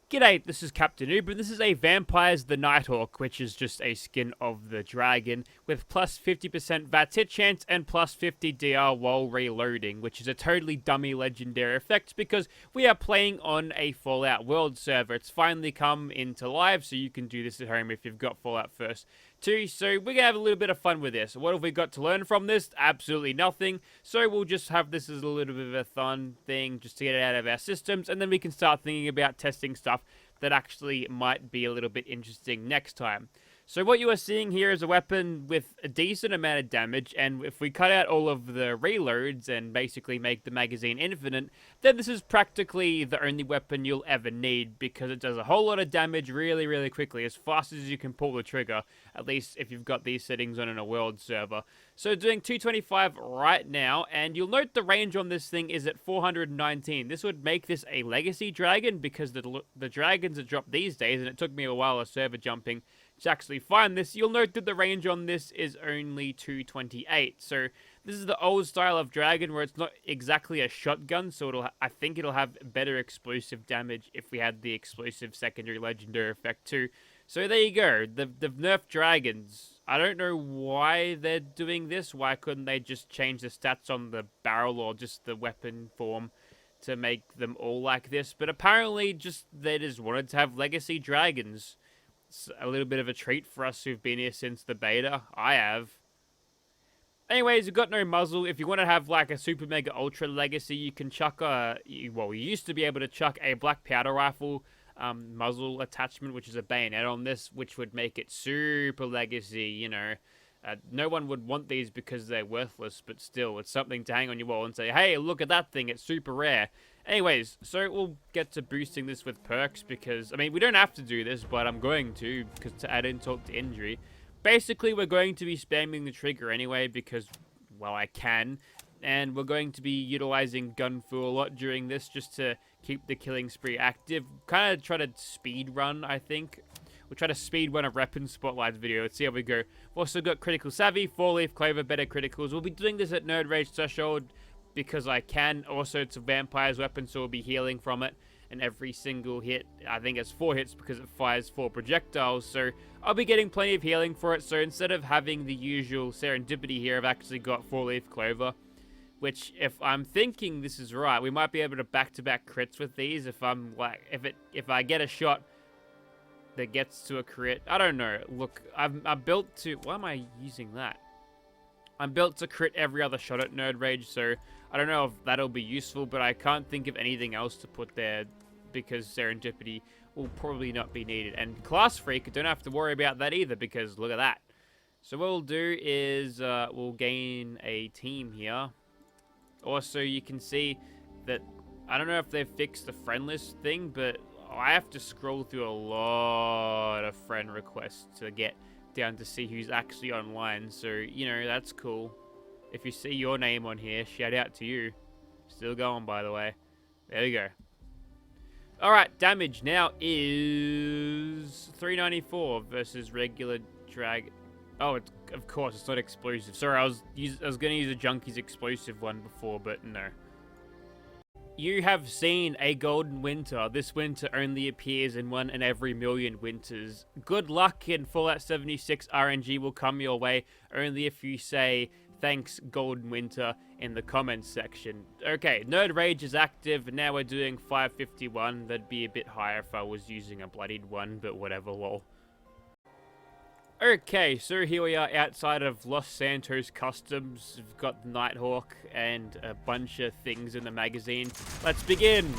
G'day, this is Captainoob, and this is a Vampires the Nighthawk, which is just a skin of the dragon, with plus 50% VATS hit chance and plus 50 DR while reloading, which is a totally dummy legendary effect because we are playing on a Fallout World server. It's finally come into live, so you can do this at home if you've got Fallout First 2. So we're going to have a little bit of fun with this. What have we got to learn from this? Absolutely nothing. So we'll just have this as a little bit of a fun thing just to get it out of our systems, and then we can start thinking about testing stuff that actually might be a little bit interesting next time. So what you are seeing here is a weapon with a decent amount of damage, and if we cut out all of the reloads and basically make the magazine infinite, then this is practically the only weapon you'll ever need, because it does a whole lot of damage really, really quickly, as fast as you can pull the trigger, at least if you've got these settings on in a world server. So doing 225 right now, and you'll note the range on this thing is at 419. This would make this a legacy dragon, because the dragons that drop these days, and it took me a while of server jumping to actually find this, you'll note that the range on this is only 228. So this is the old style of dragon where it's not exactly a shotgun, so I think it'll have better explosive damage if we had the explosive secondary legendary effect too. So there you go, they've nerfed dragons. I don't know why they're doing this. Why couldn't they just change the stats on the barrel or just the weapon form to make them all like this? But apparently they just wanted to have legacy dragons. It's a little bit of a treat for us who've been here since the beta. I have. Anyways, we've got no muzzle. If you want to have like a super mega ultra legacy, you can chuck you used to be able to chuck a black powder rifle muzzle attachment, which is a bayonet on this, which would make it super legacy, you know. No one would want these because they're worthless, but still, it's something to hang on your wall and say, hey, look at that thing, it's super rare. Anyways, so we'll get to boosting this with perks because, I mean, we don't have to do this, but I'm going to, because to add insult to injury. Basically, we're going to be spamming the trigger anyway because, well, I can. And we're going to be utilizing gunfu a lot during this just to keep the killing spree active. Kind of try to speed run, I think. We'll try to speed run a rep and spotlight video. Let's see how we go. We've also got critical savvy, 4-leaf clover, better criticals. We'll be doing this at Nerd Rage Threshold because I can. Also, it's a vampire's weapon, so we'll be healing from it. And every single hit, I think it's 4 hits because it fires 4 projectiles. So I'll be getting plenty of healing for it. So instead of having the usual serendipity here, I've actually got 4-leaf clover. Which, if I'm thinking this is right, we might be able to back-to-back crits with these. If I get a shot that gets to a crit. I don't know. Look, I'm built to... Why am I using that? I'm built to crit every other shot at Nerd Rage, so I don't know if that'll be useful, but I can't think of anything else to put there because serendipity will probably not be needed. And Class Freak, don't have to worry about that either because look at that. So what we'll do is we'll gain a team here. Also, you can see that... I don't know if they've fixed the friend list thing, but I have to scroll through a lot of friend requests to get down to see who's actually online. So, you know, that's cool. If you see your name on here, shout out to you. Still going, by the way. There we go. Alright, damage now is 394 versus regular drag. Oh, of course, it's not explosive. Sorry, I was going to use a Junkie's explosive one before, but no. You have seen a golden winter. This winter only appears in 1 in every million winters. Good luck in Fallout 76 RNG will come your way only if you say thanks golden winter in the comments section. Okay, Nerd Rage is active. Now we're doing 551. That'd be a bit higher if I was using a bloodied one, but whatever, lol. Okay, so here we are outside of Los Santos Customs. We've got the Nighthawk and a bunch of things in the magazine. Let's begin!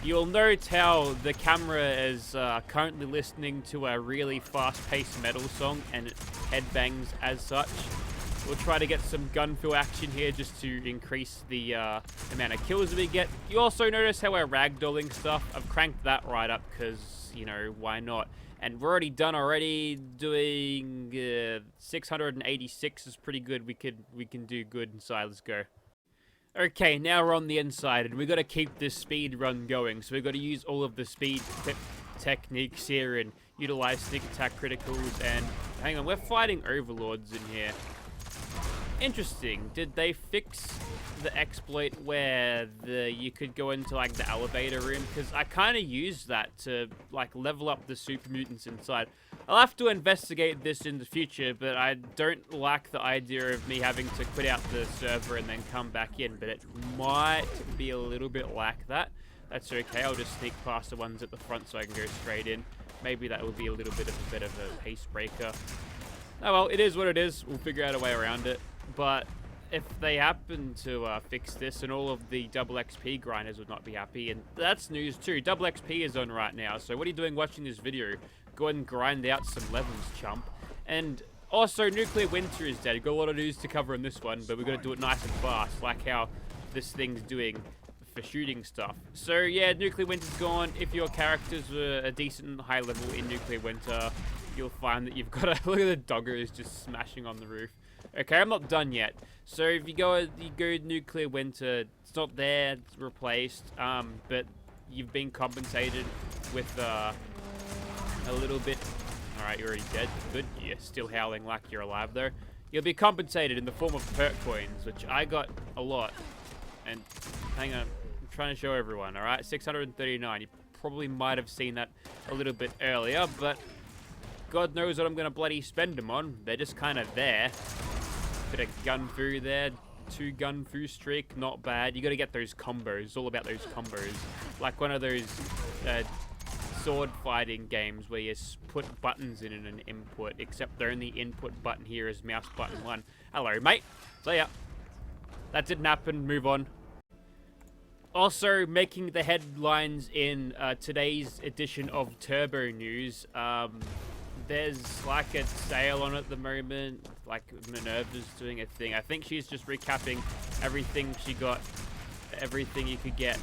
You'll note how the camera is currently listening to a really fast-paced metal song and it headbangs as such. We'll try to get some gunfill action here just to increase the amount of kills that we get. You also notice how we're ragdolling stuff. I've cranked that right up because, you know, why not? And we're already done doing 686 is pretty good. We can do good inside. Let's go. Okay, now we're on the inside, and we've got to keep this speed run going. So we've got to use all of the speed techniques here and utilize sneak attack criticals. And hang on, we're fighting overlords in here. Interesting. Did they fix the exploit where you could go into like the elevator room? Because I kind of used that to like level up the super mutants inside. I'll have to investigate this in the future, but I don't like the idea of me having to quit out the server and then come back in. But it might be a little bit like that. That's okay. I'll just sneak past the ones at the front so I can go straight in. Maybe that will be a little bit of a bit of a pace breaker. Oh well, it is what it is. We'll figure out a way around it. But if they happen to fix this, and all of the double XP grinders would not be happy, and that's news too. Double XP is on right now, so what are you doing watching this video? Go ahead and grind out some levels, chump. And also, Nuclear Winter is dead. Got a lot of news to cover in this one, but we're going to do it nice and fast, like how this thing's doing for shooting stuff. So yeah, Nuclear Winter's gone. If your characters were a decent high level in Nuclear Winter, you'll find that you've got a look at the doggers just smashing on the roof. Okay, I'm not done yet. So if you go Nuclear Winter, it's not there, it's replaced, but you've been compensated with a little bit. Alright, you're already dead. Good. You're still howling like you're alive though. You'll be compensated in the form of perk coins, which I got a lot. And hang on, I'm trying to show everyone, alright? 639. You probably might have seen that a little bit earlier, but God knows what I'm going to bloody spend them on. They're just kind of there. Bit of gun fu there. 2 gun fu streak. Not bad. You got to get those combos. It's all about those combos. Like one of those sword fighting games where you put buttons in an input, except the only input button here is mouse button 1. Hello, mate. See ya. That didn't happen. Move on. Also, making the headlines in today's edition of Turbo News, there's like a sale on at the moment. Like Minerva's doing a thing. I think she's just recapping everything she got, everything you could get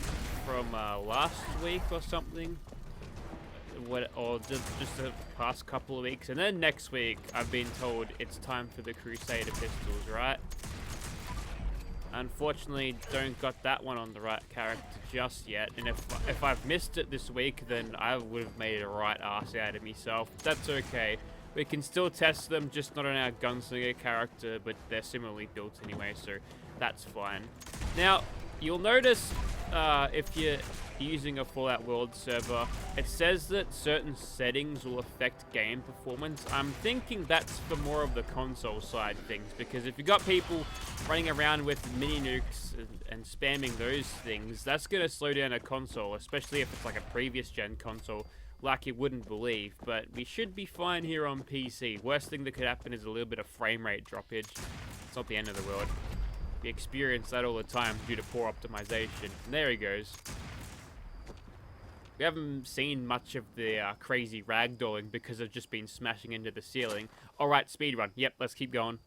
from last week or something. Or just the past couple of weeks. And then next week, I've been told it's time for the Crusader pistols, right? Unfortunately, don't got that one on the right character just yet. And if I've missed it this week, then I would have made a right ass out of myself. That's okay. We can still test them, just not on our gunslinger character, but they're similarly built anyway, so that's fine. Now, you'll notice if you're using a Fallout World server, it says that certain settings will affect game performance. I'm thinking that's for more of the console side things, because if you've got people running around with mini nukes and spamming those things, that's going to slow down a console, especially if it's like a previous gen console, like you wouldn't believe. But we should be fine here on PC. Worst thing that could happen is a little bit of frame rate droppage. It's not the end of the world. We experience that all the time due to poor optimization. And there he goes. We haven't seen much of the crazy ragdolling because I've just been smashing into the ceiling. Alright, speedrun. Yep, let's keep going.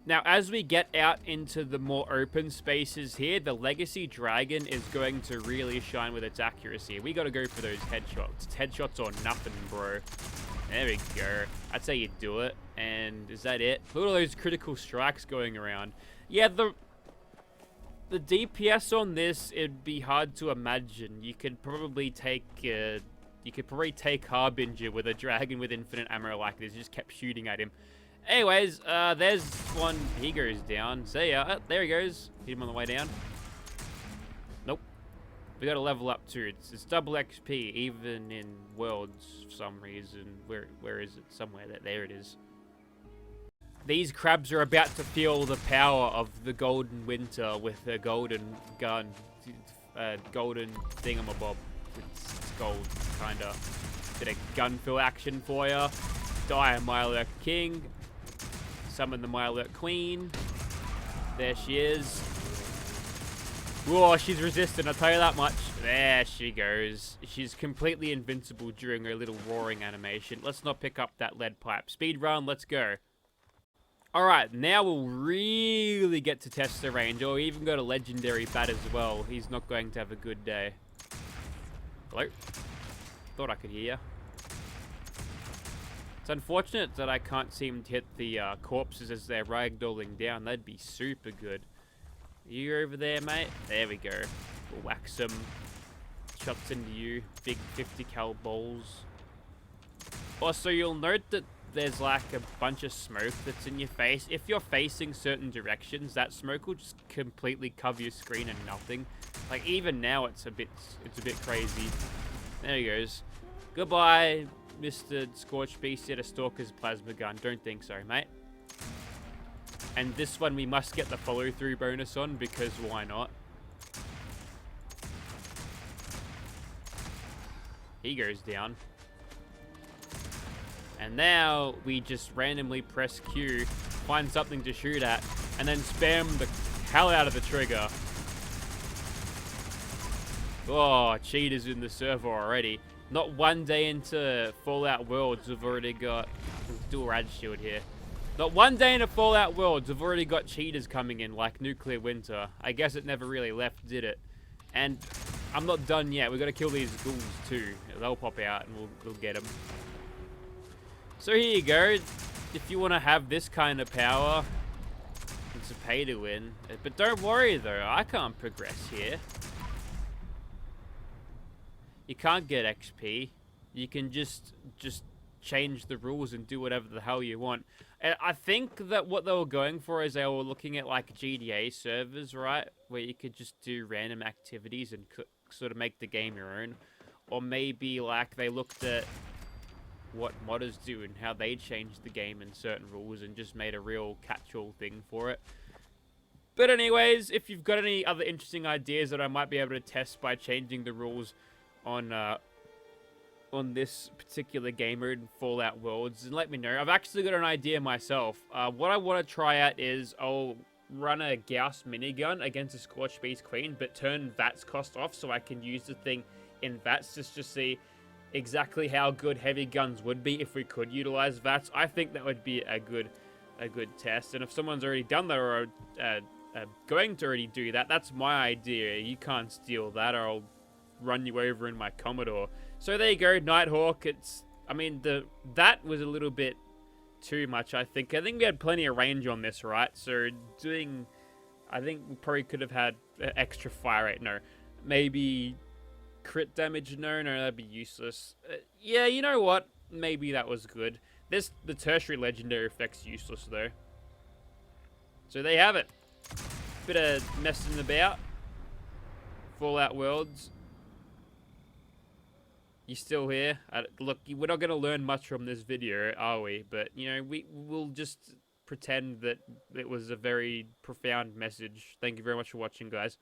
Now, as we get out into the more open spaces here, the Legacy Dragon is going to really shine with its accuracy. We gotta go for those headshots. It's headshots or nothing, bro. There we go. That's how you do it. And is that it? Look at all those critical strikes going around. Yeah, the DPS on this, it'd be hard to imagine. You could probably take Harbinger with a dragon with infinite ammo like this. You just kept shooting at him. Anyways, there's one. He goes down. See ya. Oh, there he goes. Hit him on the way down. Nope. We gotta level up too. It's double XP, even in Worlds for some reason. Where is it? Somewhere. There it is. These crabs are about to feel the power of the Golden Winter with a golden gun. Golden thingamabob. It's gold, kinda. Bit of gun fill action for ya. Die Mirelurk King. Summon the Mirelurk Queen. There she is. Whoa, she's resistant, I'll tell you that much. There she goes. She's completely invincible during her little roaring animation. Let's not pick up that lead pipe. Speed run, let's go. Alright, now we'll really get to test the range. Or even go to Legendary Bat as well. He's not going to have a good day. Hello? Thought I could hear you. It's unfortunate that I can't seem to hit the corpses as they're ragdolling down. That'd be super good. You over there, mate? There we go. We'll whack some shots into you. Big 50 cal balls. Also, you'll note that there's like a bunch of smoke that's in your face, if you're facing certain directions, that smoke will just completely cover your screen and nothing. Like even now, it's a bit crazy. There he goes. Goodbye, Mr. Scorched Beast. Yet a Stalker's plasma gun. Don't think so, mate. And this one we must get the follow-through bonus on because why not? He goes down. And now we just randomly press Q, find something to shoot at, and then spam the hell out of the trigger. Oh, cheaters in the server already. Not one day into Fallout Worlds, we've already got... Let's do a rad shield here. Not one day into Fallout Worlds, we've already got cheaters coming in, like Nuclear Winter. I guess it never really left, did it? And I'm not done yet. We've got to kill these ghouls too. They'll pop out and we'll get them. So here you go. If you want to have this kind of power, it's a pay to win. But don't worry though, I can't progress here. You can't get XP. You can just change the rules and do whatever the hell you want. And I think that what they were going for is they were looking at like GDA servers, right? Where you could just do random activities and sort of make the game your own. Or maybe like they looked at what modders do and how they changed the game in certain rules and just made a real catch-all thing for it. But anyways, if you've got any other interesting ideas that I might be able to test by changing the rules on this particular game mode in Fallout Worlds, and let me know. I've actually got an idea myself. What I want to try out is I'll run a Gauss minigun against a Scorched Beast Queen, but turn VATS cost off so I can use the thing in VATS just to see exactly how good heavy guns would be if we could utilize VATS. I think that would be a good test, and if someone's already done that or going to already do that, that's my idea. You can't steal that or I'll run you over in my Commodore. So there you go, Nighthawk. I mean, that was a little bit too much, I think. I think we had plenty of range on this, right? So I think we probably could have had extra fire rate. No, maybe crit damage. No, that'd be useless. Yeah, you know what? Maybe that was good. The tertiary legendary effect's useless though. So there you have it. Bit of messing about. Fallout Worlds. You still here? Look, we're not going to learn much from this video, are we? But, you know, we'll just pretend that it was a very profound message. Thank you very much for watching, guys.